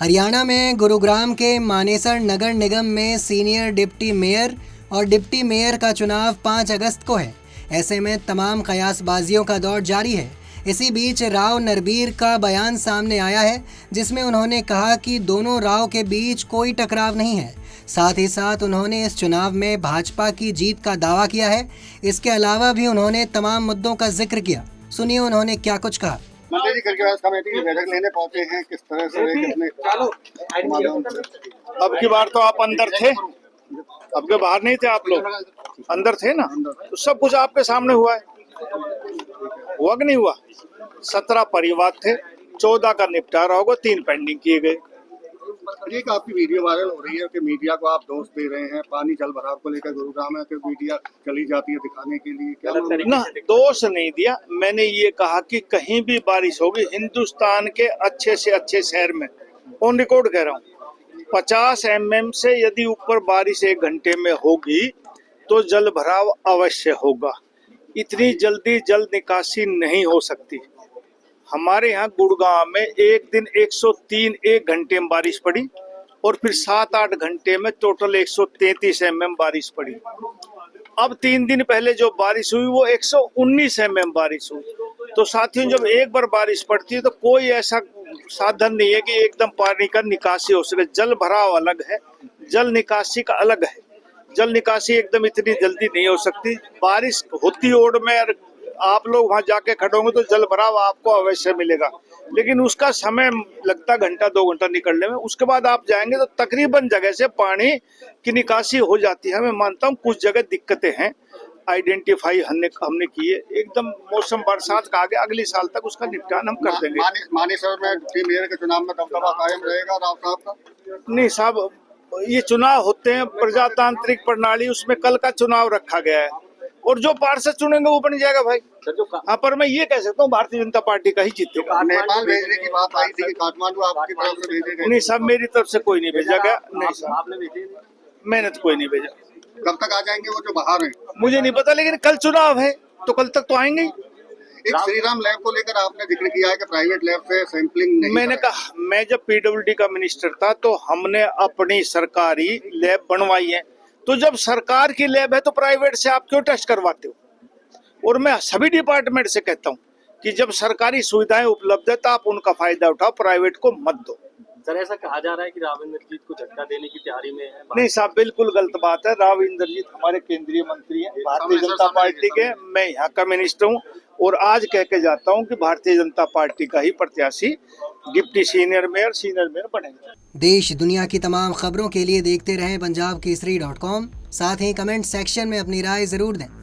हरियाणा में गुरुग्राम के मानेसर नगर निगम में सीनियर डिप्टी मेयर और डिप्टी मेयर का चुनाव 5 अगस्त को है। ऐसे में तमाम कयासबाजियों का दौर जारी है। इसी बीच राव नरबीर का बयान सामने आया है, जिसमें उन्होंने कहा कि दोनों राव के बीच कोई टकराव नहीं है। साथ ही साथ उन्होंने इस चुनाव में भाजपा की जीत का दावा किया है। इसके अलावा भी उन्होंने तमाम मुद्दों का जिक्र किया। सुनिए उन्होंने क्या कुछ कहा। मंत्री जी कल कमेटी की बैठक लेने पहुंचे हैं, किस तरह से कितने अब की बार तो आप अंदर थे, अब के बाहर नहीं थे, आप लोग अंदर थे ना, तो सब कुछ आपके सामने हुआ है। हुआ कि नहीं हुआ? 17 परिवाद थे, 14 का निपटारा होगा, 3 पेंडिंग किए गए। ये काफी वीडियो वायरल हो रही है कि मीडिया को आप दोष दे रहे हैं, पानी जल भराव को लेकर गुरुग्राम में मीडिया चली जाती है दिखाने के लिए, क्या ना दोष नहीं दिया, मैंने ये कहा कि कहीं भी बारिश होगी हिंदुस्तान के अच्छे से अच्छे शहर में, ऑन रिकॉर्ड कह रहा हूँ, 50 mm से यदि ऊपर बारिश 1 घंटे में होगी तो जल भराव अवश्य होगा। इतनी जल्दी जल निकासी नहीं हो सकती। हमारे यहाँ गुड़गांव में एक दिन 103 1 घंटे में बारिश पड़ी और फिर 7-8 घंटे में टोटल 133 mm बारिश पड़ी। अब 3 दिन पहले जो बारिश हुई वो 119 mm बारिश हुई। तो साथियों, जब एक बार बारिश पड़ती है तो कोई ऐसा साधन नहीं है कि एकदम पानी का निकासी हो सके। जल भराव अलग है, जल निकासी का अलग है। जल निकासी एकदम इतनी जल्दी नहीं हो सकती। बारिश होती ओड़ में आप लोग वहां जाके खड़े होंगे तो जल भराव आपको अवश्य मिलेगा, लेकिन उसका समय लगता घंटा 2 घंटा निकलने में। उसके बाद आप जाएंगे तो तकरीबन जगह से पानी की निकासी हो जाती है। मैं मानता हूँ कुछ जगह दिक्कतें हैं, आइडेंटिफाई हमने की है। एकदम मौसम बरसात का आगे अगले साल तक उसका निपटान हम कर देंगे। मानेसर में डिप्टी मेयर के चुनाव में दबदबा कायम रहेगा राव साहब का? नहीं साहब, ये चुनाव होते हैं प्रजातांत्रिक प्रणाली, उसमें कल का चुनाव रखा गया है और जो पार्षद चुनेंगे वो बन जाएगा भाई। हाँ, पर मैं ये कह सकता हूँ भारतीय जनता पार्टी का ही जीतेगा। नेपाल भेजने की बात आई थी कि काठमांडू आपकी तरफ से भेजे गए? नहीं साहब, मेरी तरफ से कोई नहीं भेजा गया। नहीं साहब, मैंने तो कोई नहीं भेजा। कब तक आ जाएंगे वो जो बाहर हैं? मुझे नहीं पता, लेकिन कल चुनाव है तो कल तक तो आएंगे ही। एक श्रीराम लैब को लेकर आपने जिक्र किया है कि प्राइवेट लैब से सैंपलिंग नहीं। मैंने कहा, मैं जब पीडब्ल्यूडी का मिनिस्टर था तो हमने अपनी सरकारी लैब बनवाई है। तो जब सरकार की लैब है तो प्राइवेट से आप क्यों टेस्ट करवाते हो? और मैं सभी डिपार्टमेंट से कहता हूँ कि जब सरकारी सुविधाएं उपलब्ध है तो आप उनका फायदा उठाओ, प्राइवेट को मत दो। सर, ऐसा कहा जा रहा है कि राव इंद्रजीत को झटका देने की तैयारी में है। नहीं साहब, बिल्कुल गलत बात है। राव इंद्रजीत हमारे केंद्रीय मंत्री हैं, भारतीय जनता पार्टी के। मैं यहाँ का मिनिस्टर हूँ और आज कह के जाता हूँ कि भारतीय जनता पार्टी का ही प्रत्याशी डिप्टी सीनियर मेयर बनेगा। देश दुनिया की तमाम खबरों के लिए देखते रहें punjabkesari.com। साथ ही कमेंट सेक्शन में अपनी राय जरूर दें।